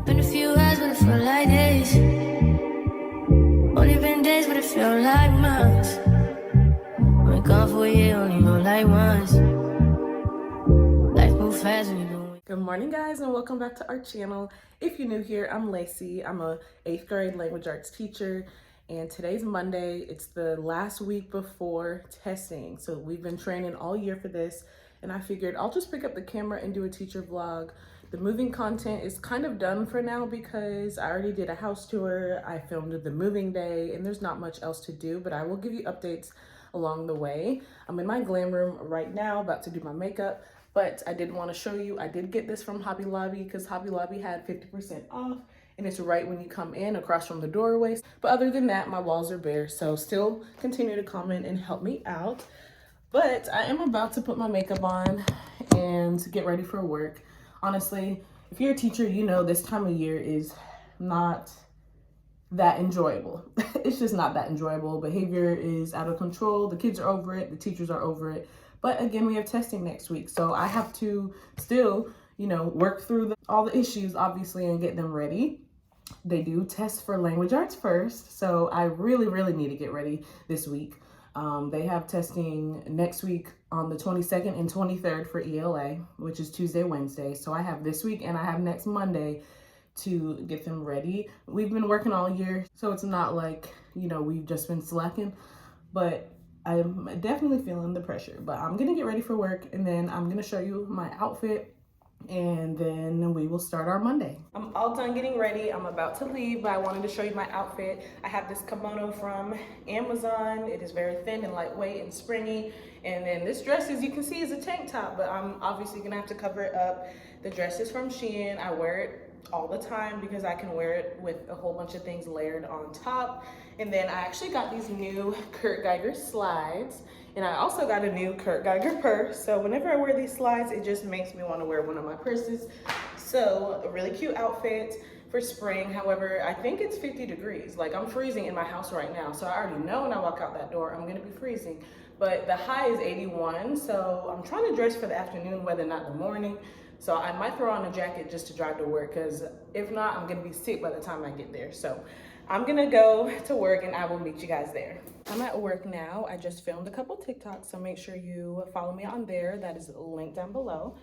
Been a few hours, but it felt like days. Only been days, but it felt like months. Been gone for a year, only know like once. Life moves fast when you're doing. Good morning, guys, and welcome back to our channel. If you're new here, I'm Lacey. I'm a 8th grade language arts teacher, and today's Monday. It's the last week before testing. So we've been training all year for this, and I figured I'll just pick up the camera and do a teacher vlog. The moving content is kind of done for now because I already did a house tour. I filmed the moving day, and there's not much else to do, but I will give you updates along the way. I'm in my glam room right now, about to do my makeup. But I did want to show you, I did get this from Hobby Lobby because Hobby Lobby had 50% off, and it's right when you come in across from the doorway. But other than that, my walls are bare, so still continue to comment and help me out. But I am about to put my makeup on and get ready for work. Honestly, if you're a teacher, you know this time of year is not that enjoyable. It's just not that enjoyable. Behavior is out of control. The kids are over it. The teachers are over it. But again, we have testing next week. So I have to still, work through all the issues, obviously, and get them ready. They do test for language arts first. So I really, really need to get ready this week. They have testing next week on the 22nd and 23rd for ELA, which is Tuesday, Wednesday. So I have this week and I have next Monday to get them ready. We've been working all year, so it's not like, we've just been slacking, but I'm definitely feeling the pressure. But I'm gonna get ready for work, and then I'm gonna show you my outfit, and then we will start our Monday. I'm all done getting ready. I'm about to leave, but I wanted to show you my outfit. I have this kimono from Amazon. It is very thin and lightweight and springy. And then this dress, as you can see, is a tank top, but I'm obviously gonna have to cover it up. The dress is from Shein. I wear it all the time because I can wear it with a whole bunch of things layered on top. And then I actually got these new Kurt Geiger slides, and I also got a new Kurt Geiger purse. So whenever I wear these slides, it just makes me want to wear one of my purses. So a really cute outfit for spring. However, I think it's 50 degrees. Like, I'm freezing in my house right now. So I already know when I walk out that door, I'm gonna be freezing. But the high is 81. So I'm trying to dress for the afternoon weather, not the morning. So I might throw on a jacket just to drive to work, because if not, I'm gonna be sick by the time I get there. So I'm gonna go to work and I will meet you guys there. I'm at work now. I just filmed a couple TikToks, so make sure you follow me on there. That is linked down below.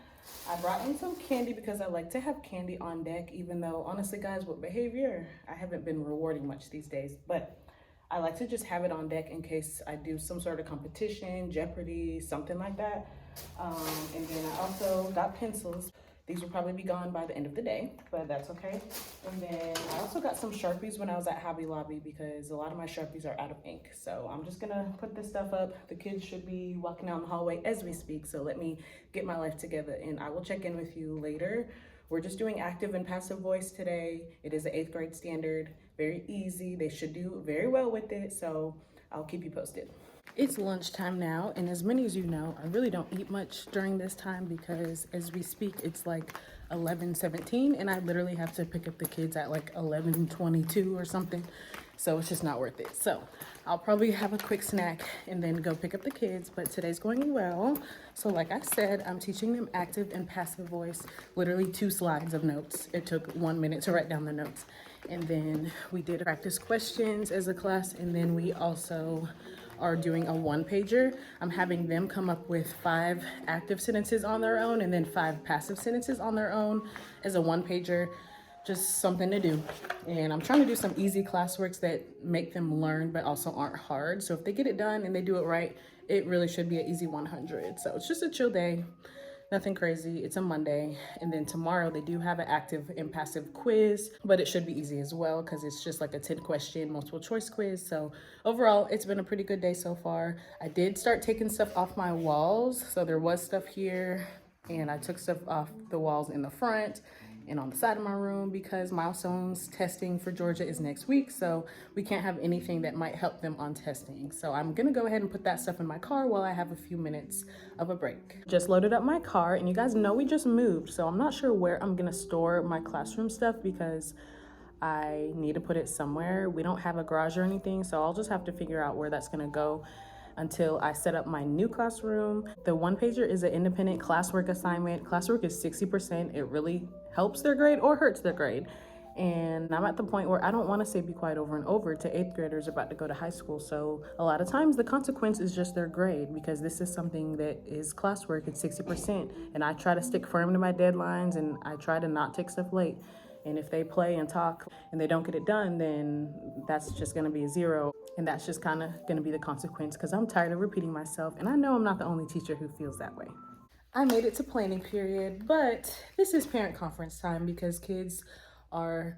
I brought in some candy because I like to have candy on deck, even though honestly, guys, with behavior, I haven't been rewarding much these days, but I like to just have it on deck in case I do some sort of competition, Jeopardy, something like that. And then I also got pencils. These will probably be gone by the end of the day, but that's okay. And then I also got some Sharpies when I was at Hobby Lobby because a lot of my Sharpies are out of ink. So I'm just gonna put this stuff up. The kids should be walking down the hallway as we speak. So let me get my life together and I will check in with you later. We're just doing active and passive voice today. It is an 8th grade standard, very easy. They should do very well with it. So I'll keep you posted. It's lunchtime now, and as many as you know, I really don't eat much during this time because as we speak, it's like 11:17, and I literally have to pick up the kids at like 11:22 or something. So it's just not worth it. So I'll probably have a quick snack and then go pick up the kids, but today's going well. So like I said, I'm teaching them active and passive voice, literally 2 slides of notes. It took 1 minute to write down the notes. And then we did practice questions as a class, and then we also are doing a 1-pager. I'm having them come up with 5 active sentences on their own and then 5 passive sentences on their own as a 1-pager. Just something to do. And I'm trying to do some easy classworks that make them learn but also aren't hard. So if they get it done and they do it right, it really should be an easy 100. So it's just a chill day. Nothing crazy. It's a Monday. And then tomorrow they do have an active and passive quiz, but it should be easy as well because it's just like a 10-question multiple choice quiz. So overall, it's been a pretty good day so far. I did start taking stuff off my walls. So there was stuff here, and I took stuff off the walls in the front and on the side of my room because milestones testing for Georgia is next week, so we can't have anything that might help them on testing. So I'm gonna go ahead and put that stuff in my car while I have a few minutes of a break. Just loaded up my car, and you guys know we just moved, so I'm not sure where I'm gonna store my classroom stuff because I need to put it somewhere. We don't have a garage or anything, so I'll just have to figure out where that's gonna go until I set up my new classroom. The 1-pager is an independent classwork assignment. Classwork is 60%. It really helps their grade or hurts their grade. And I'm at the point where I don't want to say be quiet over and over to eighth graders about to go to high school. So a lot of times the consequence is just their grade, because this is something that is classwork. It's 60%. And I try to stick firm to my deadlines, and I try to not take stuff late. And if they play and talk and they don't get it done, then that's just going to be a zero. And that's just kind of going to be the consequence, because I'm tired of repeating myself. And I know I'm not the only teacher who feels that way. I made it to planning period, but this is parent conference time because kids are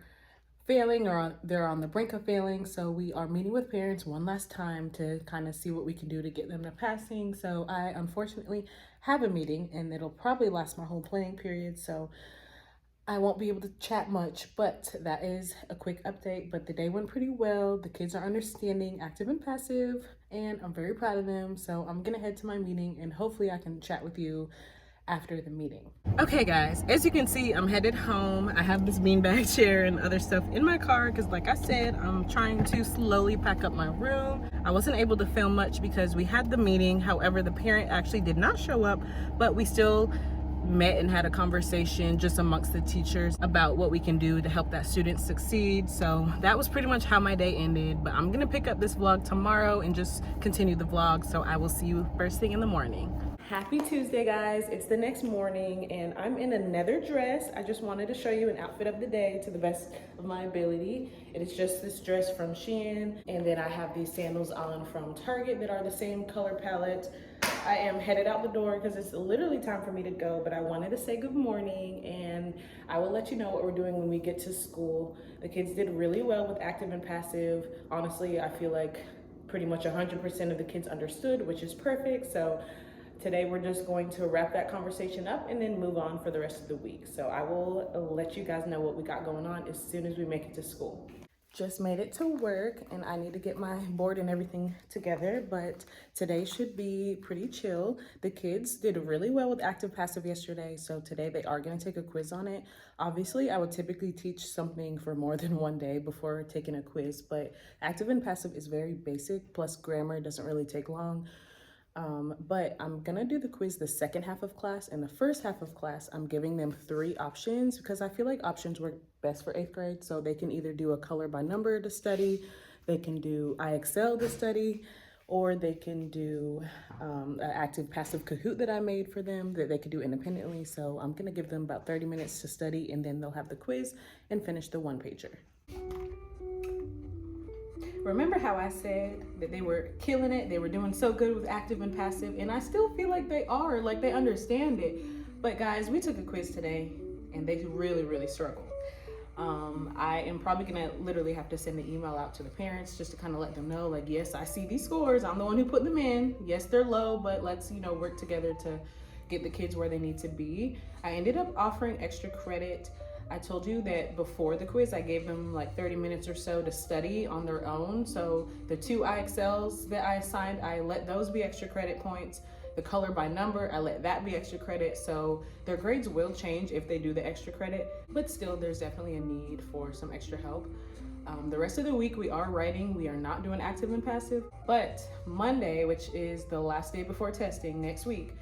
failing, or they're on the brink of failing. So we are meeting with parents one last time to kind of see what we can do to get them to passing. So I unfortunately have a meeting, and it'll probably last my whole planning period. So I won't be able to chat much, but that is a quick update. But the day went pretty well. The kids are understanding active and passive, and I'm very proud of them. So I'm gonna head to my meeting, and hopefully I can chat with you after the meeting. Okay guys, as you can see, I'm headed home. I have this beanbag chair and other stuff in my car because, like I said, I'm trying to slowly pack up my room. I wasn't able to film much because we had the meeting. However, the parent actually did not show up, but we still met and had a conversation just amongst the teachers about what we can do to help that student succeed. So that was pretty much how my day ended, but I'm gonna pick up this vlog tomorrow and just continue the vlog. So I will see you first thing in the morning. Happy Tuesday, guys. It's the next morning and I'm in another dress. I just wanted to show you an outfit of the day to the best of my ability. It is just this dress from Shein, and then I have these sandals on from Target that are the same color palette. I am headed out the door because it's literally time for me to go, but I wanted to say good morning, and I will let you know what we're doing when we get to school. The kids did really well with active and passive. Honestly, I feel like pretty much 100% of the kids understood, which is perfect. So today we're just going to wrap that conversation up and then move on for the rest of the week. So I will let you guys know what we got going on as soon as we make it to school. Just made it to work and I need to get my board and everything together, but today should be pretty chill. The kids did really well with active passive yesterday, so today they are going to take a quiz on it. Obviously, I would typically teach something for more than one day before taking a quiz, but active and passive is very basic, plus grammar doesn't really take long. But I'm gonna do the quiz the second half of class. And the first half of class, I'm giving them 3 options because I feel like options work best for 8th grade. So they can either do a color by number to study, they can do IXL to study, or they can do an active passive Kahoot that I made for them that they could do independently. So I'm gonna give them about 30 minutes to study, and then they'll have the quiz and finish the 1-pager. Remember how I said that they were killing it? They were doing so good with active and passive, and I still feel like they are, like they understand it. But guys, we took a quiz today and they really struggled. I am probably gonna literally have to send an email out to the parents just to kind of let them know, like, yes, I see these scores. I'm the one who put them in. Yes, they're low, but let's, work together to get the kids where they need to be. I ended up offering extra credit. I told you that before the quiz, I gave them like 30 minutes or so to study on their own. So the 2 IXLs that I assigned, I let those be extra credit points. The color by number, I let that be extra credit. So their grades will change if they do the extra credit, but still there's definitely a need for some extra help. The rest of the week we are writing. We are not doing active and passive, but Monday, which is the last day before testing next week,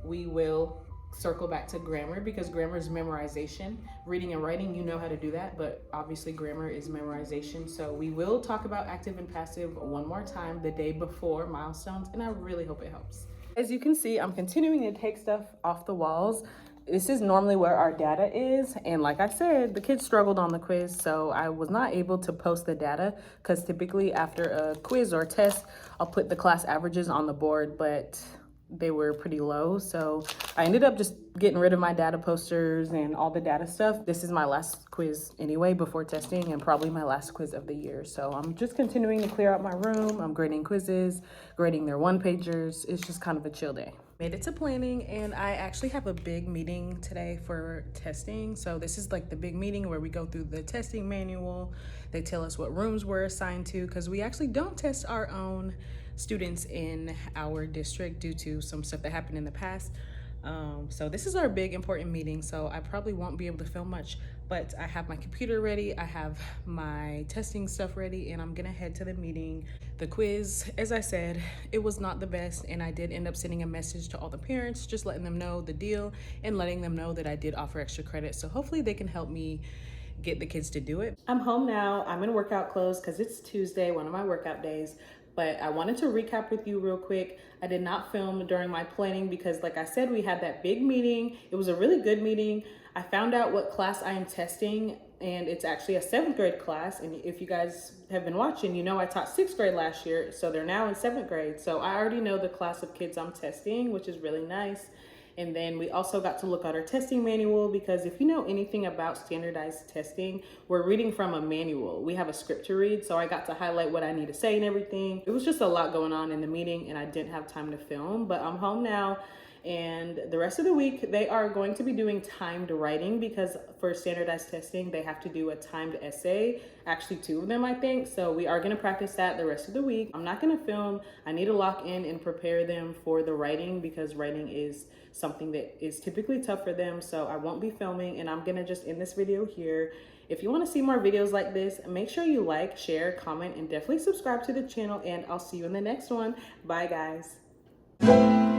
we will circle back to grammar because grammar is memorization. Reading and writing, you know how to do that, but obviously grammar is memorization. So we will talk about active and passive one more time the day before milestones, and I really hope it helps. As you can see, I'm continuing to take stuff off the walls. This is normally where our data is, and like I said, the kids struggled on the quiz, so I was not able to post the data because typically after a quiz or a test, I'll put the class averages on the board, but they were pretty low. So I ended up just getting rid of my data posters and all the data stuff. This is my last quiz anyway before testing, and probably my last quiz of the year. So I'm just continuing to clear out my room. I'm grading quizzes, grading their 1-pagers. It's just kind of a chill day. Made it to planning, and I actually have a big meeting today for testing. So this is like the big meeting where we go through the testing manual. They tell us what rooms we're assigned to because we actually don't test our own students in our district due to some stuff that happened in the past. So this is our big important meeting, so I probably won't be able to film much, but I have my computer ready, I have my testing stuff ready, and I'm gonna head to the meeting. The quiz, as I said, it was not the best, and I did end up sending a message to all the parents, just letting them know the deal and letting them know that I did offer extra credit. So hopefully they can help me get the kids to do it. I'm home now. I'm in workout clothes because it's Tuesday, one of my workout days. But I wanted to recap with you real quick. I did not film during my planning because, like I said, we had that big meeting. It was a really good meeting. I found out what class I am testing, and it's actually a 7th grade class. And if you guys have been watching, you know I taught 6th grade last year, so they're now in 7th grade. So I already know the class of kids I'm testing, which is really nice. And then we also got to look at our testing manual because if you know anything about standardized testing, we're reading from a manual. We have a script to read, so I got to highlight what I need to say and everything. It was just a lot going on in the meeting and I didn't have time to film, but I'm home now. And the rest of the week, they are going to be doing timed writing because for standardized testing, they have to do a timed essay. Actually, 2 of them, I think. So we are going to practice that the rest of the week. I'm not going to film. I need to lock in and prepare them for the writing because writing is something that is typically tough for them. So I won't be filming and I'm going to just end this video here. If you want to see more videos like this, make sure you like, share, comment, and definitely subscribe to the channel. And I'll see you in the next one. Bye, guys.